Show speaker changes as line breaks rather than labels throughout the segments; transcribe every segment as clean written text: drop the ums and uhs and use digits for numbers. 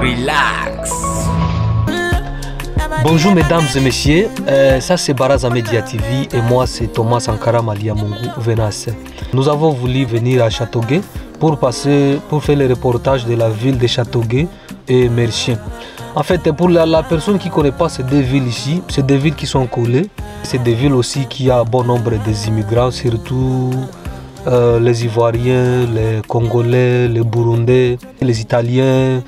Relax.
Bonjour mesdames et messieurs, ça c'est Baraza Media TV et moi c'est Thomas Sankara Maliamungu Venace. Nous avons voulu venir à Châteauguay pour faire le reportage de la ville de Châteauguay et Mercier. En fait, pour la personne qui ne connaît pas ces deux villes ici, c'est des villes qui sont collées. C'est des villes aussi qui a bon nombre d'immigrants, surtout les Ivoiriens, les Congolais, les Burundais, les Italiens,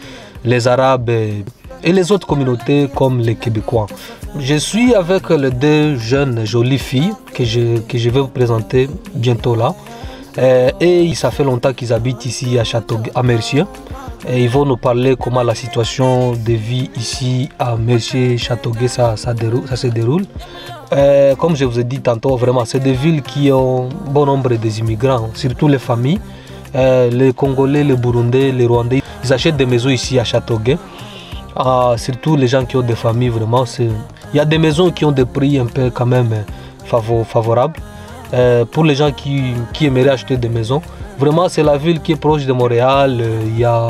les Arabes et les autres communautés comme les Québécois. Je suis avec les deux jeunes jolies filles que je vais vous présenter bientôt là. Et ça fait longtemps qu'ils habitent ici à Châteauguay, à Mercier. Et ils vont nous parler comment la situation de vie ici à Mercier, Châteauguay, ça se déroule. Comme je vous ai dit tantôt, vraiment, c'est des villes qui ont bon nombre d'immigrants, surtout les familles. Les Congolais, les Burundais, les Rwandais, ils achètent des maisons ici à Châteauguay. Surtout les gens qui ont des familles, vraiment, il y a des maisons qui ont des prix un peu quand même favorables. Pour les gens qui aimeraient acheter des maisons, vraiment c'est la ville qui est proche de Montréal. Il y a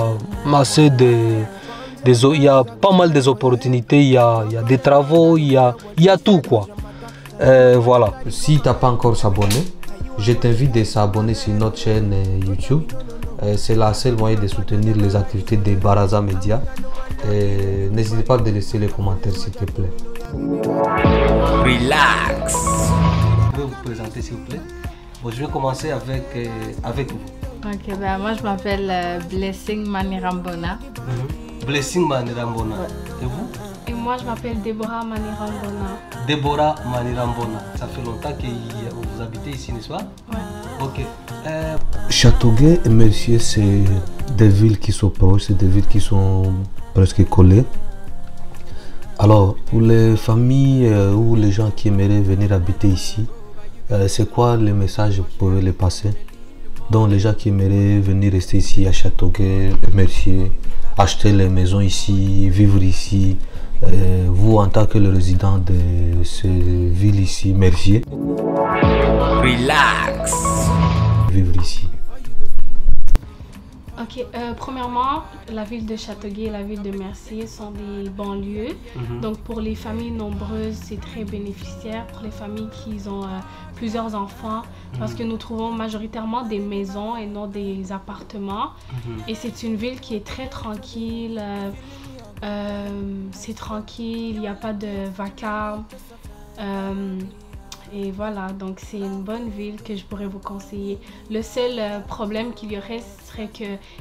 il y a pas mal d'opportunités, il y a des travaux, il y a tout quoi. Voilà. Si tu n'as pas encore s'abonné, je t'invite à s'abonner sur notre chaîne YouTube. C'est la seule moyen de soutenir les activités de Baraza Media. N'hésitez pas à laisser les commentaires s'il te plaît.
Relax.
Je vais vous présenter s'il vous plaît. Bon, je vais commencer avec vous.
Ok, ben moi je m'appelle Blessing Manirambona.
Blessing Manirambona.
Ouais.
Et vous?
Et moi je m'appelle Déborah Manirambona.
Déborah Manirambona. Ça fait longtemps que vous habitez ici, n'est-ce pas?
Ouais.
Ok. Châteauguay et Mercier, c'est des villes qui sont proches, c'est des villes qui sont presque collées. Alors, pour les familles ou les gens qui aimeraient venir habiter ici, c'est quoi le message que vous pouvez les passer? Donc, les gens qui aimeraient venir rester ici à Châteauguay, Mercier, acheter les maisons ici, vivre ici, vous en tant que le résident de cette ville ici, Mercier.
Relax.
Vivre ici.
Ok, premièrement, la ville de Châteauguay et la ville de Mercier sont des banlieues. Donc pour les familles nombreuses, c'est très bénéficiaire. Pour les familles qui ont plusieurs enfants, parce que nous trouvons majoritairement des maisons et non des appartements. Et c'est une ville qui est très tranquille. C'est tranquille, il n'y a pas de vacarme. Et voilà, donc c'est une bonne ville que je pourrais vous conseiller. Le seul problème qu'il y aurait serait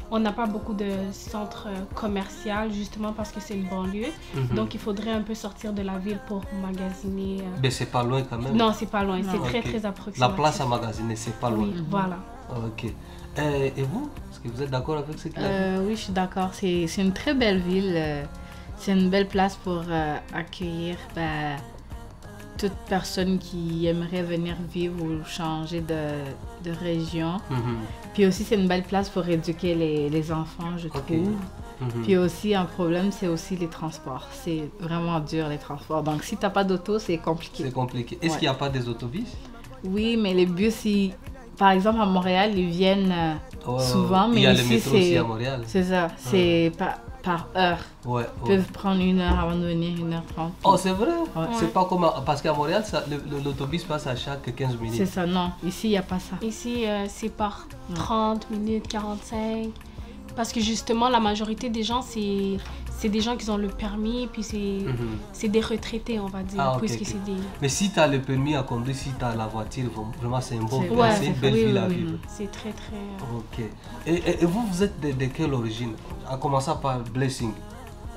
qu'on n'a pas beaucoup de centres commerciaux, justement parce que c'est une banlieue. Donc il faudrait un peu sortir de la ville pour magasiner.
Mais c'est pas loin quand même?
Non, c'est pas loin, c'est très approximatif.
La place à magasiner, c'est pas loin?
Oui, voilà.
Ok. Et vous? Est-ce que vous êtes d'accord avec ce qu'il a dit?
Oui, je suis d'accord. C'est une très belle ville. C'est une belle place pour accueillir toute personne qui aimerait venir vivre ou changer de région. Puis aussi, c'est une belle place pour éduquer les enfants, je trouve. Puis aussi, un problème, c'est aussi les transports. C'est vraiment dur, les transports. Donc, si tu n'as pas d'auto, c'est compliqué.
C'est compliqué. Est-ce qu'il n'y a pas des autobus?
Oui, mais les bus, par exemple, à Montréal, ils viennent souvent. Mais
il y a le
ici,
métro aussi à Montréal.
C'est ça. C'est par heure.
Ils
peuvent prendre 1 heure avant de venir, 1h30.
Oh, c'est vrai?
Ouais.
C'est pas comme... Parce qu'à Montréal, l'autobus passe à chaque 15 minutes.
C'est ça, non. Ici, il n'y a pas ça.
Ici, c'est par 30 minutes, 45. Parce que justement, la majorité des gens, c'est des gens qui ont le permis, puis c'est des retraités, on va dire. Puisque c'est des...
Mais si tu as le permis à conduire, si tu as la voiture, vraiment, c'est une belle ville à vivre.
C'est très, très...
Ok. Et vous êtes de quelle origine? En commençant par Blessing.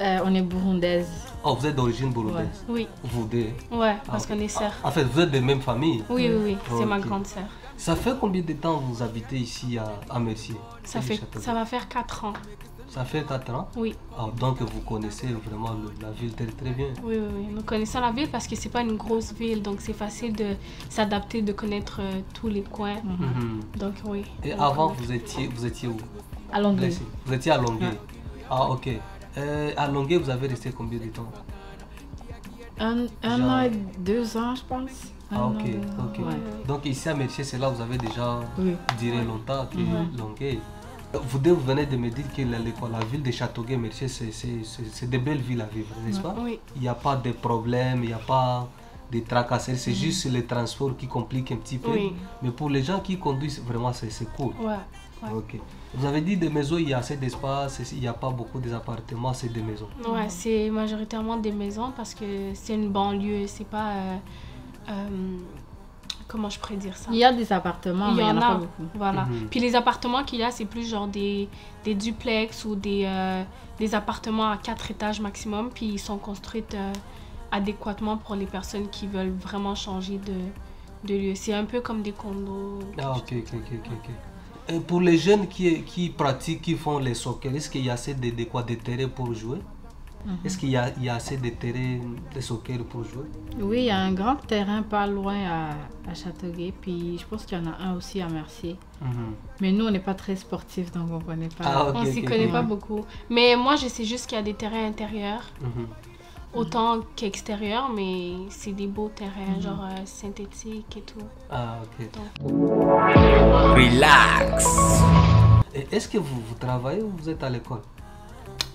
On est burundaise.
Oh, vous êtes d'origine burundaise?
Oui.
Vous deux?
Ouais, parce qu'on est sœurs.
En fait, vous êtes de même famille?
Oui, c'est ma grande sœur.
Ça fait combien de temps vous habitez ici à Mercier?
Ça va faire 4 ans.
Ça fait 4 ans?
Oui.
Donc vous connaissez vraiment la ville très bien?
Oui. Nous connaissons la ville parce que c'est pas une grosse ville, donc c'est facile de s'adapter, de connaître tous les coins. Donc oui.
Et avant, vous étiez où?
À Longueuil.
Vous étiez à Longueuil? Ok. À Longueuil, vous avez resté combien de temps?
Un an et 2 ans, je pense.
Ok.
Ouais.
Donc ici à Mercier, c'est là où vous avez déjà duré longtemps que Longueuil. Vous venez de me dire que la ville de Châteauguay-Mercier, c'est de belles villes à vivre, n'est-ce pas?
Oui.
Il n'y a pas de problème, il n'y a pas de tracasseries, c'est juste les transports qui compliquent un petit peu.
Oui.
Mais pour les gens qui conduisent, vraiment, c'est cool.
Ouais.
Ok. Vous avez dit des maisons, il y a assez d'espace, il n'y a pas beaucoup d'appartements, c'est des maisons.
Ouais, c'est majoritairement des maisons parce que c'est une banlieue, c'est pas... comment je pourrais dire ça?
Il y a des appartements, mais il y en a pas beaucoup.
Voilà. Puis les appartements qu'il y a, c'est plus genre des duplex ou des appartements à 4 étages maximum. Puis ils sont construits adéquatement pour les personnes qui veulent vraiment changer de lieu. C'est un peu comme des condos.
Ah, ok. Et pour les jeunes qui pratiquent, qui font les soccer, est-ce qu'il y a assez de terrain pour jouer? Est-ce qu'il y a assez de terrain de soccer pour jouer?
Oui, il y a un grand terrain pas loin à Châteauguay, puis je pense qu'il y en a un aussi à Mercier. Mais nous, on n'est pas très sportifs, donc on ne connaît pas.
Ah, okay,
on s'y connaît pas beaucoup. Mais moi, je sais juste qu'il y a des terrains intérieurs, autant qu'extérieurs, mais c'est des beaux terrains, genre synthétiques et tout.
Ah, ok.
Donc...
Relax.
Et est-ce que vous travaillez ou vous êtes à l'école?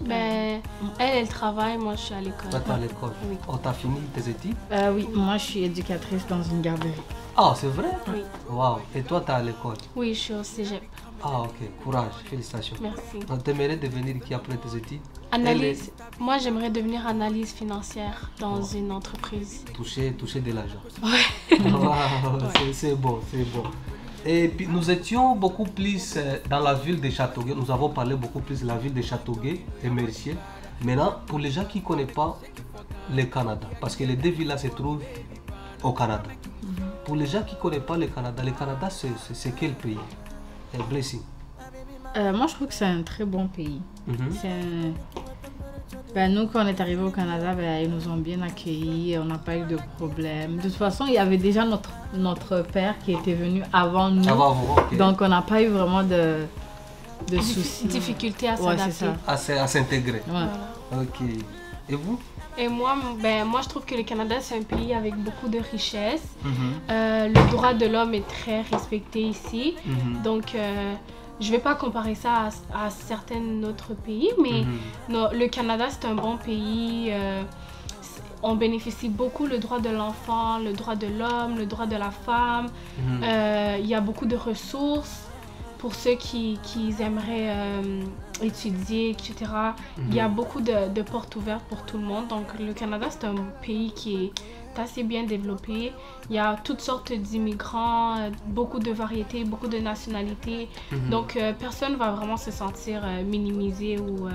Ben, elle travaille, moi je suis à l'école.
Toi, tu es à l'école?
Oui.
Oh, tu as fini tes études?
Oui, moi je suis éducatrice dans une garderie.
Ah, c'est vrai?
Oui.
Waouh. Et toi, tu es à l'école?
Oui, je suis au cégep.
Ah, ok. Courage, félicitations.
Merci.
Donc, tu aimerais devenir qui après tes études?
Analyse. Moi, j'aimerais devenir analyse financière dans une entreprise.
Toucher de l'argent.
Ouais.
Wow, c'est bon. Et puis nous étions beaucoup plus dans la ville de Châteauguay. Nous avons parlé beaucoup plus de la ville de Châteauguay et Mercier. Maintenant, pour les gens qui ne connaissent pas le Canada, parce que les deux villes se trouvent au Canada. Pour les gens qui ne connaissent pas le Canada, c'est quel pays? Blessing.
Moi, je trouve que c'est un très bon pays. Nous, quand on est arrivé au Canada, ils nous ont bien accueillis, on n'a pas eu de problème. De toute façon, il y avait déjà notre père qui était venu avant nous.
Avant vous, ok.
Donc, on n'a pas eu vraiment de soucis.
Difficulté à s'adapter.
Ouais, c'est ça.
À s'intégrer.
Ouais.
Ok. Et vous?
Et moi, je trouve que le Canada, c'est un pays avec beaucoup de richesses. Le droit de l'homme est très respecté ici. Donc, je ne vais pas comparer ça à certains autres pays, mais non, le Canada, c'est un bon pays. On bénéficie beaucoup le droit de l'enfant, le droit de l'homme, le droit de la femme. Il y a beaucoup de ressources pour ceux qui aimeraient étudier, etc. Il y a beaucoup de portes ouvertes pour tout le monde. Donc, le Canada, c'est un pays qui est assez bien développé. Il y a toutes sortes d'immigrants, beaucoup de variétés, beaucoup de nationalités. Donc, personne ne va vraiment se sentir minimisé ou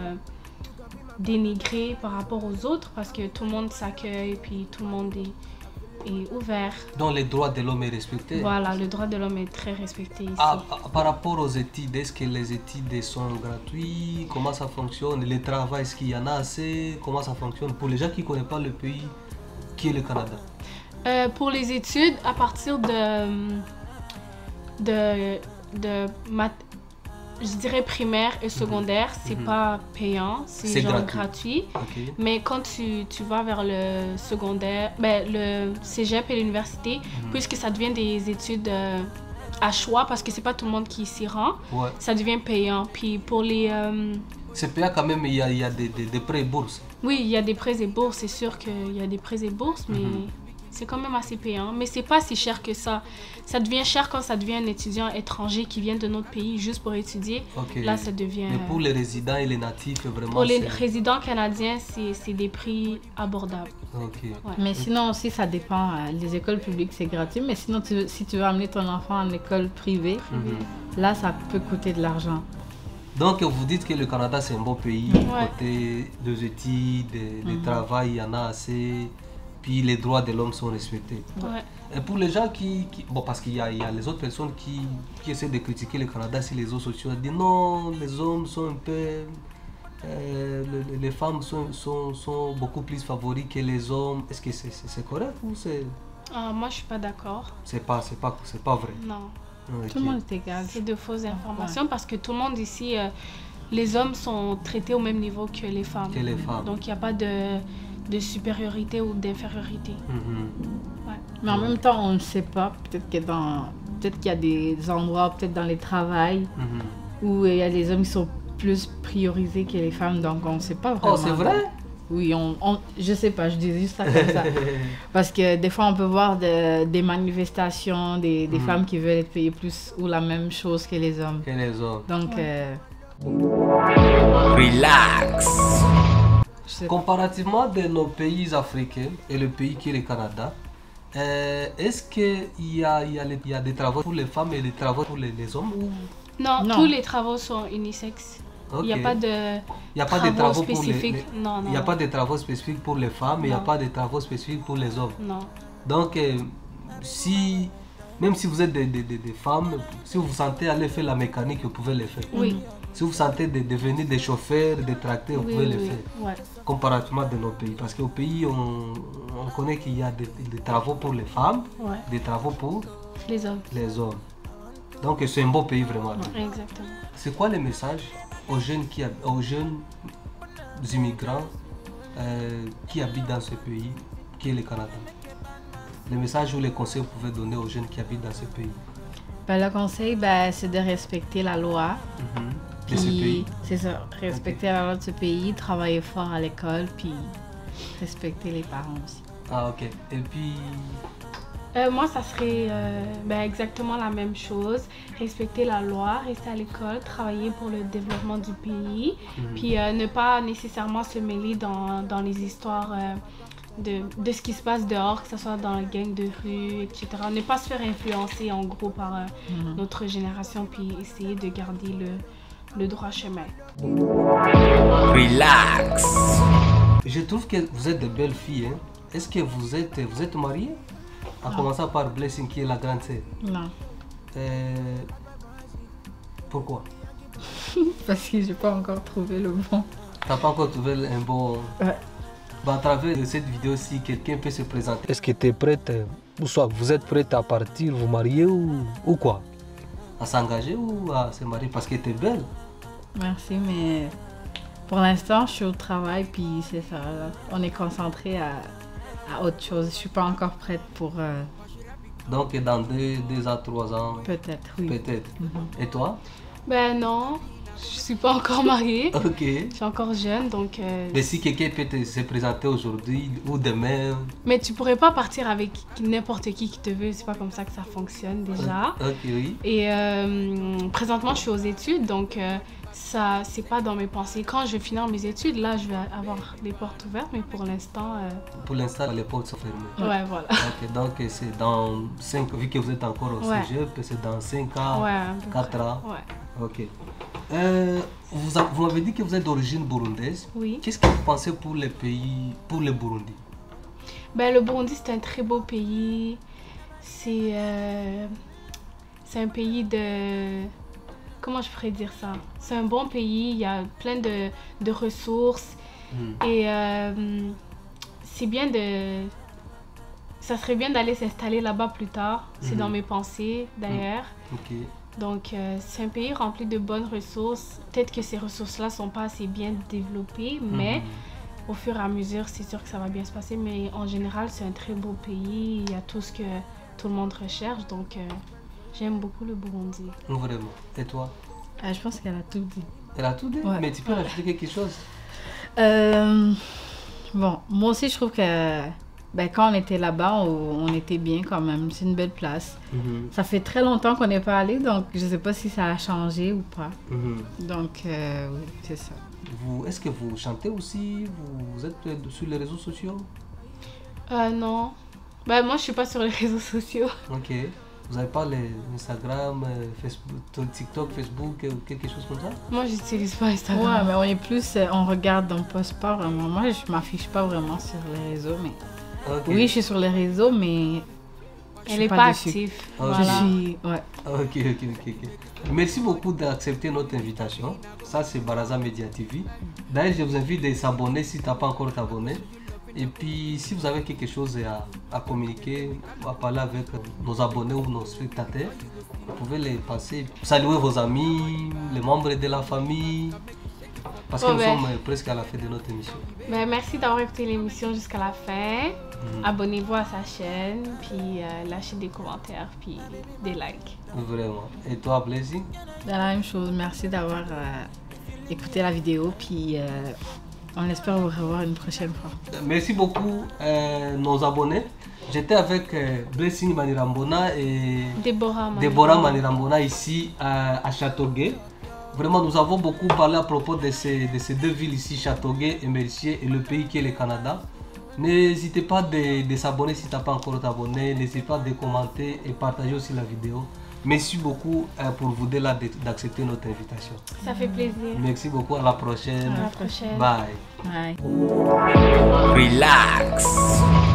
dénigré par rapport aux autres parce que tout le monde s'accueille et puis tout le monde est ouvert.
Donc, les droits de l'homme est respecté?
Voilà, le droit de l'homme est très respecté ici.
Par rapport aux études, est-ce que les études sont gratuites? Comment ça fonctionne? Le travail, est-ce qu'il y en a assez? Comment ça fonctionne? Pour les gens qui ne connaissent pas le pays, qui est le Canada?
Pour les études, à partir je dirais primaire et secondaire, c'est pas payant, c'est genre gratuit.
Okay.
Mais quand tu vas vers le secondaire, le cégep et l'université, puisque ça devient des études à choix, parce que c'est pas tout le monde qui s'y rend, ça devient payant. Puis pour les...
C'est payant quand même, il y a des prêts et bourses.
Oui, il y a des prêts et bourses, c'est sûr qu'il y a des prêts et bourses, mais c'est quand même assez payant. Mais c'est pas si cher que ça. Ça devient cher quand ça devient un étudiant étranger qui vient de notre pays juste pour étudier.
Okay.
Là, ça devient...
Mais pour les résidents et les natifs, vraiment...
Pour les résidents canadiens, c'est des prix abordables.
Okay.
Ouais. Mais sinon aussi, ça dépend. Les écoles publiques, c'est gratuit. Mais sinon, si tu veux amener ton enfant en école privée, là, ça peut coûter de l'argent.
Donc, vous dites que le Canada, c'est un bon pays. Côté des études, de travail, il y en a assez. Puis les droits de l'homme sont respectés. Et pour les gens bon, parce qu'il y a les autres personnes qui essaient de critiquer le Canada sur les réseaux sociaux, ils disent non, les hommes sont un peu... les femmes sont beaucoup plus favoris que les hommes. Est-ce que c'est correct ou c'est...
Moi, je suis pas d'accord.
C'est pas vrai.
Non.
Okay. Tout le monde est égal.
C'est de fausses informations parce que tout le monde ici, les hommes sont traités au même niveau que les femmes. Donc, il n'y a pas de supériorité ou d'infériorité.
Mais en même temps, on ne sait pas. Peut-être qu'il y a des endroits, peut-être dans les travails, où il y a les hommes qui sont plus priorisés que les femmes, donc on ne sait pas vraiment.
Oh, c'est vrai?
Oui, je sais pas, je dis juste ça comme ça. Parce que des fois, on peut voir des manifestations, des femmes qui veulent être payées plus ou la même chose que les hommes.
Que les hommes.
Donc,
Relax.
Comparativement de nos pays africains et le pays qui est le Canada, est-ce qu'il y a des travaux pour les femmes et des travaux pour les hommes ou...
Non, tous les travaux sont unisexes.
Ok.
Il n'y a pas de travaux spécifiques. Non.
Il n'y a pas de travaux spécifiques pour les femmes, il n'y a pas de travaux spécifiques pour les hommes.
Non.
Donc, même si vous êtes des femmes, si vous vous sentez aller faire la mécanique, vous pouvez le faire.
Oui.
Si vous sentez de devenir des chauffeurs, des tracteurs, vous pouvez le faire.
Ouais.
Comparativement de nos pays. Parce qu'au pays, on connaît qu'il y a des travaux pour les femmes, des travaux pour
les hommes.
Donc, c'est un beau pays vraiment.
Ouais, exactement.
C'est quoi le message aux jeunes immigrants qui habitent dans ce pays, qui est le Canada? Le message ou les conseils que vous pouvez donner aux jeunes qui habitent dans ce pays?
Le conseil, c'est de respecter la loi.
De ce pays.
C'est ça, respecter la loi de ce pays, travailler fort à l'école, puis respecter les parents aussi.
Ah, ok. Et puis...
Moi, ça serait exactement la même chose. Respecter la loi, rester à l'école, travailler pour le développement du pays, puis ne pas nécessairement se mêler dans les histoires de ce qui se passe dehors, que ce soit dans les gangs de rue, etc. Ne pas se faire influencer en gros par notre génération, puis essayer de garder le droit chemin.
Relax.
Je trouve que vous êtes de belles filles. Hein? Est-ce que vous êtes mariées? En commençant par Blessing qui est la grande sœur.
Non.
Pourquoi?
Parce que j'ai pas encore trouvé le bon.
T'as pas encore trouvé un bon...
Ouais.
À travers cette vidéo, si quelqu'un peut se présenter. Est-ce que tu es prête, ou soit vous êtes prête à partir, vous marier ou quoi? À s'engager ou à se marier? Parce que tu es belle.
Merci, mais pour l'instant, je suis au travail, puis c'est ça. On est concentré à autre chose. Je suis pas encore prête pour...
Donc dans 2 à 3 ans?
Peut-être, oui.
Peut-être. Et toi?
Non, je suis pas encore mariée.
Ok.
Je suis encore jeune, donc...
Mais si quelqu'un peut se présenter aujourd'hui ou demain...
Mais tu pourrais pas partir avec n'importe qui te veut, c'est pas comme ça que ça fonctionne déjà.
Ok, oui.
Et présentement, je suis aux études, donc ça, c'est pas dans mes pensées. Quand je vais finir mes études, là, je vais avoir les portes ouvertes, mais pour l'instant...
Pour l'instant, les portes sont fermées.
Ouais, voilà.
Ok, donc c'est dans 5... Vu que vous êtes encore au cégep, c'est dans 5 ans, 4 ans.
Ouais.
Ok. Vous m'avez dit que vous êtes d'origine burundaise.
Oui.
Qu'est-ce que vous pensez pour le pays, pour le Burundi?
Le Burundi, c'est un très beau pays. C'est un pays de... Comment je pourrais dire ça? C'est un bon pays, il y a plein de ressources. Et c'est bien de... Ça serait bien d'aller s'installer là-bas plus tard. C'est dans mes pensées, d'ailleurs.
Ok.
Donc, c'est un pays rempli de bonnes ressources. Peut-être que ces ressources-là ne sont pas assez bien développées, mais au fur et à mesure, c'est sûr que ça va bien se passer. Mais en général, c'est un très beau pays. Il y a tout ce que tout le monde recherche. Donc, j'aime beaucoup le Burundi.
Vraiment. Et toi?
Je pense qu'elle a tout dit.
Elle a tout dit?
Ouais.
Mais tu peux rajouter quelque chose?
Bon, moi aussi, je trouve que... quand on était là-bas, on était bien quand même. C'est une belle place. Ça fait très longtemps qu'on n'est pas allé, donc je ne sais pas si ça a changé ou pas. Donc, oui, c'est ça.
Est-ce que vous chantez aussi? Vous êtes sur les réseaux sociaux?
Non. Moi, je ne suis pas sur les réseaux sociaux.
Ok. Vous n'avez pas les Instagram, Facebook, TikTok, Facebook ou quelque chose comme ça?
Moi, je n'utilise pas Instagram.
Ouais, mais on est plus... on regarde, on ne poste pas vraiment. Moi, je ne m'affiche pas vraiment sur les réseaux, mais... Okay. Oui, je suis sur les réseaux, mais
elle n'est pas active.
Voilà. Je suis... Ouais.
Ok. Merci beaucoup d'accepter notre invitation. Ça, c'est Baraza Media TV. D'ailleurs, je vous invite à s'abonner si tu n'as pas encore t'abonné. Et puis, si vous avez quelque chose à communiquer, à parler avec nos abonnés ou nos spectateurs, vous pouvez les passer. Saluer vos amis, les membres de la famille. Parce que nous sommes presque à la fin de notre émission.
Merci d'avoir écouté l'émission jusqu'à la fin. Abonnez-vous à sa chaîne, puis lâchez des commentaires, puis des likes.
Vraiment. Et toi, Blazy?
La même chose. Merci d'avoir écouté la vidéo, puis on espère vous revoir une prochaine fois.
Merci beaucoup nos abonnés. J'étais avec Blessing Manirambona et Déborah Manirambona ici à Châteauguay. Vraiment, nous avons beaucoup parlé à propos de ces deux villes ici, Châteauguay et Mercier, et le pays qui est le Canada. N'hésitez pas de s'abonner si tu n'as pas encore t'abonné. N'hésitez pas de commenter et partager aussi la vidéo. Merci beaucoup pour vous d'accepter notre invitation.
Ça fait plaisir.
Merci beaucoup. À la prochaine.
À la prochaine.
Bye.
Bye.
Relax.